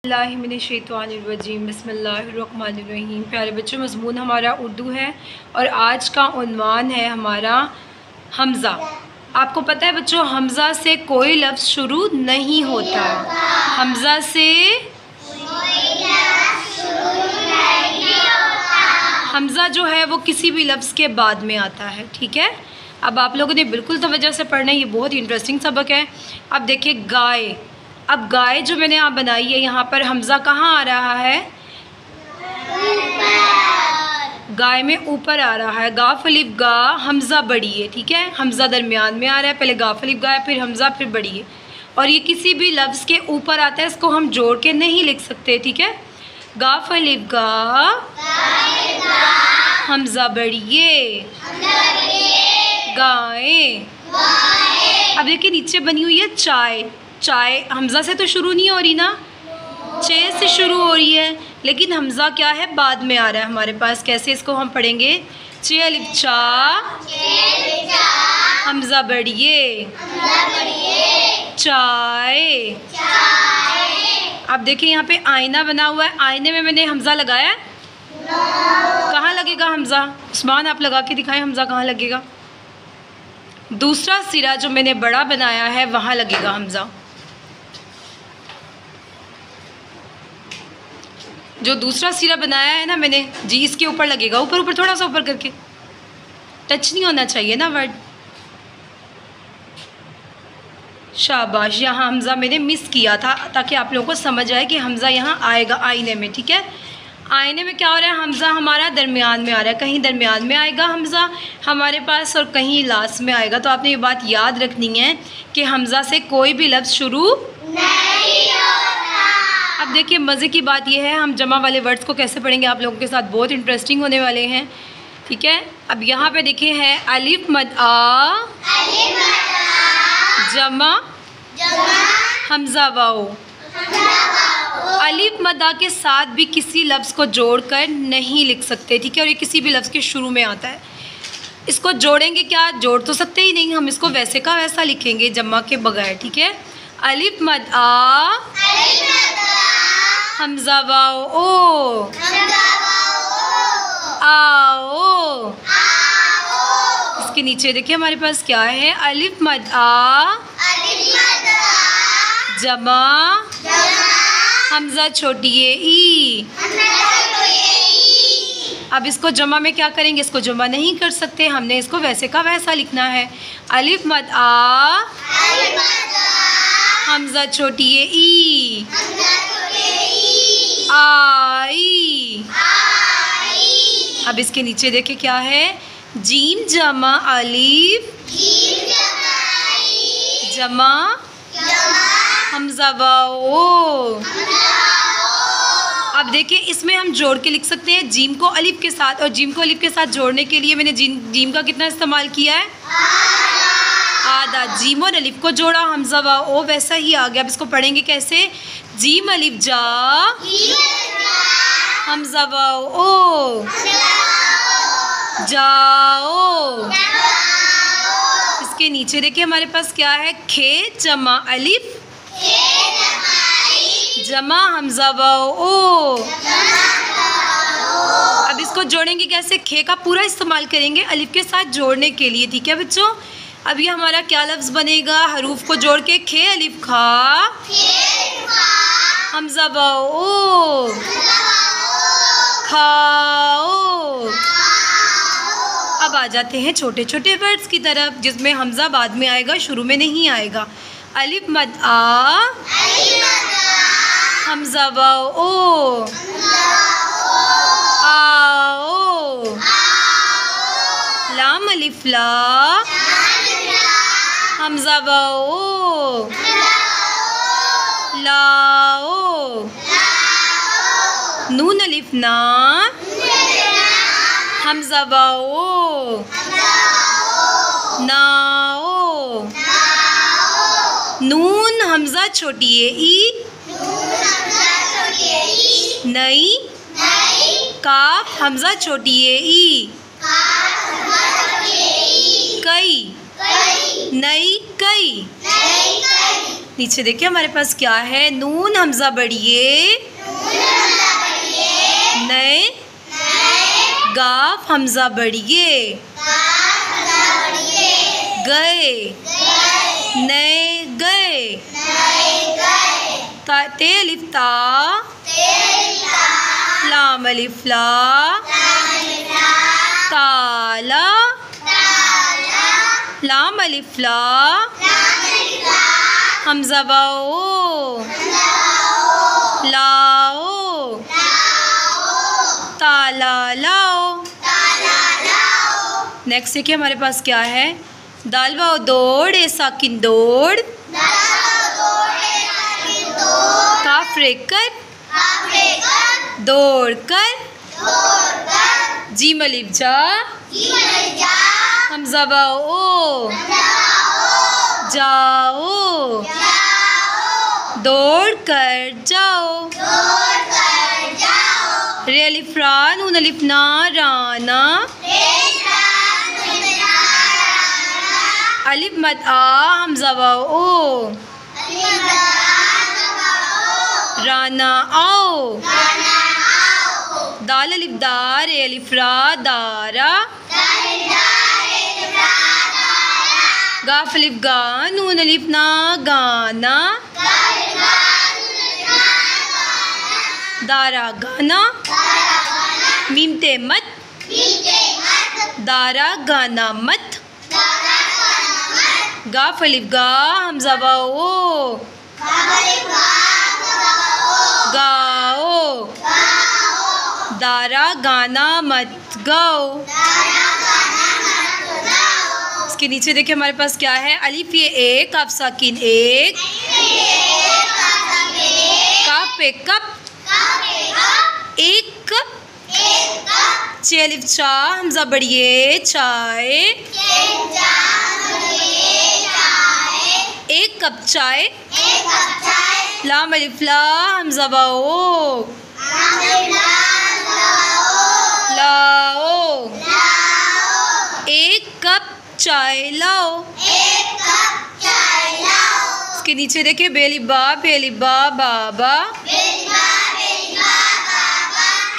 बिस्मिल्लाहिर्रहमानिर्रहीम बिस्मिल्लाहिर्रहमानिर्रहीम। प्यारे बच्चों, मज़मून हमारा उर्दू है और आज का उन्वान है हमारा हमज़ा। आपको पता है बच्चों, हमज़ा से कोई लफ्ज़ शुरू नहीं होता। हमज़ा से हमज़ा जो है वो किसी भी लफ्ज़ के बाद में आता है। ठीक है, अब आप लोगों ने बिल्कुल तवज्जो से पढ़ना है, ये बहुत ही इंटरेस्टिंग सबक है। अब देखिए गाय, अब गाय जो मैंने आप बनाई है, यहाँ पर हमज़ा कहाँ आ रहा है? गाय में ऊपर आ रहा है। गाफ अलिफ गा, हमज़ा बड़ी है। ठीक है, हमज़ा दरमियान में आ रहा है, पहले गाफ अलिफ गा है, फिर हमज़ा, फिर बड़ी है। और ये किसी भी लफ्ज़ के ऊपर आता है, इसको हम जोड़ के नहीं लिख सकते। ठीक है, गाफ अलिफ गा, हमज़ा बड़िए, गाय। अब देखिए नीचे बनी हुई है चाय। चाय हमज़ा से तो शुरू नहीं हो रही ना, चे से शुरू हो रही है, लेकिन हमज़ा क्या है, बाद में आ रहा है हमारे पास। कैसे इसको हम पढ़ेंगे? चे अलिफ चा, हमज़ा बड़िए, चाय। अब देखिए यहाँ पे आईना बना हुआ है, आईने में मैंने हमज़ा लगाया है। कहाँ लगेगा हमज़ा? उस्मान आप लगा के दिखाएं, हमज़ा कहाँ लगेगा? दूसरा सिरा जो मैंने बड़ा बनाया है वहाँ लगेगा हमज़ा। जो दूसरा सिरा बनाया है ना मैंने जी, इसके ऊपर लगेगा, ऊपर ऊपर थोड़ा सा ऊपर करके, टच नहीं होना चाहिए ना वर्ड। शाबाश, यहाँ हमज़ा मैंने मिस किया था ताकि आप लोगों को समझ आए कि हमज़ा यहाँ आएगा आईने में। ठीक है, आईने में क्या हो रहा है, हमज़ा हमारा दरमियान में आ रहा है। कहीं दरमियान में आएगा हमज़ा हमारे पास और कहीं लास्ट में आएगा। तो आपने ये बात याद रखनी है कि हमज़ा से कोई भी लफ्ज़ शुरू नहीं होता। अब देखिए मज़े की बात यह है, हम जमा वाले वर्ड्स को कैसे पढ़ेंगे आप लोगों के साथ, बहुत इंटरेस्टिंग होने वाले हैं। ठीक है, अब यहाँ पे देखिए है अलिफ मद आ, जमा हमज़ा वाओ। अलिफ मदा के साथ भी किसी लफ्ज़ को जोड़कर नहीं लिख सकते। ठीक है, और ये किसी भी लफ्ज़ के शुरू में आता है। इसको जोड़ेंगे क्या? जोड़ तो सकते ही नहीं, हम इसको वैसे का वैसा लिखेंगे जमा के बगैर। ठीक है, अलिफ मद आ, हमज़ा वाओ ओ, आओ। इसके नीचे देखिए हमारे पास क्या है, अलिफ मद आ, जमा हमज़ा छोटी है ई। अब इसको जमा में क्या करेंगे? इसको जमा नहीं कर सकते, हमने इसको वैसे का वैसा लिखना है। अलिफ मद आ, हमज़ा छोटी है ई, आई। अब इसके नीचे देखिए क्या है, जीम जमा अलिफ, जमा हमज़ा वाओ। अब देखिए इसमें हम जोड़ के लिख सकते हैं जीम को अलिफ के साथ, और जीम को अलिफ के साथ जोड़ने के लिए मैंने जीम का कितना इस्तेमाल किया है? आधा। जीम और अलिफ को जोड़ा, हमज़ा वाओ वैसा ही आ गया। अब इसको पढ़ेंगे कैसे? जीम अलिफ जा, हमज़ा वाओ जाओ। इसके नीचे देखिए हमारे पास क्या है, खे जमा अलिफ, जमा हमज़ा वाओ। अब इसको जोड़ेंगे कैसे? खे का पूरा इस्तेमाल करेंगे अलिफ के साथ जोड़ने के लिए। ठीक है बच्चों, अब ये हमारा क्या लफ्ज़ बनेगा? हरूफ को जोड़ के खे अलिफ खा, हमज़ा वाओ खाओ। अब आ जाते हैं छोटे छोटे वर्ड्स की तरफ, जिसमें हमज़ा बाद में आएगा, शुरू में नहीं आएगा। अलिफ मद आ, हमज़ा वाओ आओ। लाम अलिफ ला, हमज़ा वाओ लाओ। नून अलिफ ना, हमज़ा वाओ नाओ। नून हमज़ा छोटी है ई, नई। काफ हमज़ा छोटी है ई, कई। नई कई। नीचे देखिए हमारे पास क्या है, नून हमजा बढ़िए नए, गाफ हमजा बढ़िए गए नए गए, ते अलिफ ता, लाम अलिफ ला, ताला, लाम अलिफ ला, हमजा वाओ, लाओ, ताला लाओ। नेक्स्ट देखिए हमारे पास क्या है, दाल वाओ दौड़ ए साकिन दौड़, काफ रे कर दौड़ कर, जीम अलिफ जा, हमजा वाओ जाओ, दौड़ कर जाओ, रे अलिफ रा नून अलिफ ना राना, अलिफ मद आ हमजा वाओ, राना आओ, दाल अलिफ दार रे अलिफ रा दारा, गाफ अलिफ गा नून अलिफ ना गाना, दारा गाना, मीम ते मत, दारा गाना मत, गाफ अलिफ गा हमजा वाओ गाओ, दारा गाना मत गाओ। इसके नीचे देखिए हमारे पास क्या है, अलिफ ये एक, काफ साकिन एक, काफ पे कप एक कप, चे अलिफ चा हमजा बढ़िए चाय, एक कप चाय, लाम अलिफ ला हमजा वाओ लाओ, एक कप चाय लाओ। इसके नीचे देखिए बेली बा बाबा,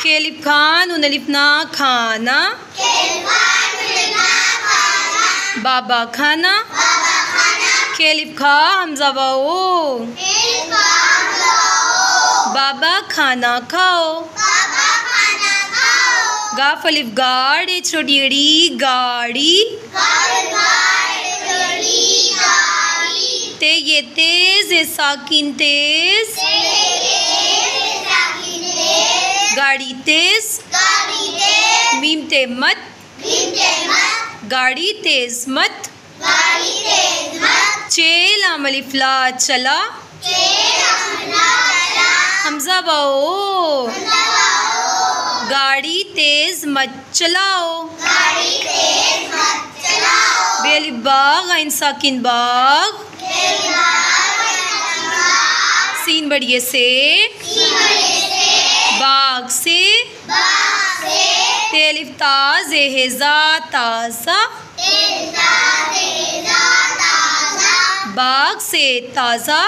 खेलिफ खान उन अलिफ ना खाना, बाबा खाना, खेलिफ खा हमजा वाओ बाबा खाना खाओ, गाफ अलिफ गाड़ ए छोटी अड़ी गाड़ी, ते ये तेज ए साकिन तेज, गाड़ी तेज, मीम ते मत, गाड़ी तेज मत, चे लाम अलिफ ला चला, हमजा वाओ गाड़ी तेज मत चलाओ, बे अलिफ बाग आइन साकिन बाग, सीन बढ़िए से, बाग से, ते अलिफ ताज हेजा ताजा, बाग से ताज़ा,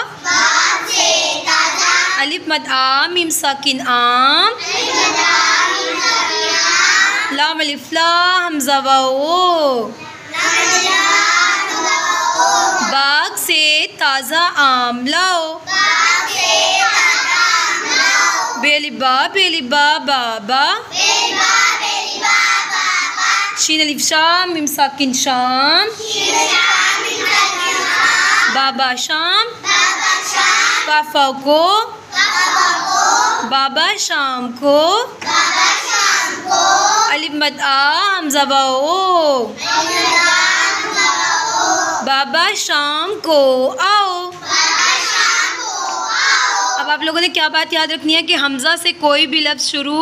अलिफ मद आम मीम साकिन आम, लाम अलिफ ला हमजा वाओ बाग से ताज़ा आम लाओ, बेली बा बाबा, शीन अलिफ शाम मीम साकिन शाम, बाबा शाम, काफा को बाबा शाम को, अलिफ मद आ हमजा वाओ बाबा शाम को आओ। अब आप लोगों ने क्या बात याद रखनी है कि हमजा से कोई भी लफ्ज़ शुरू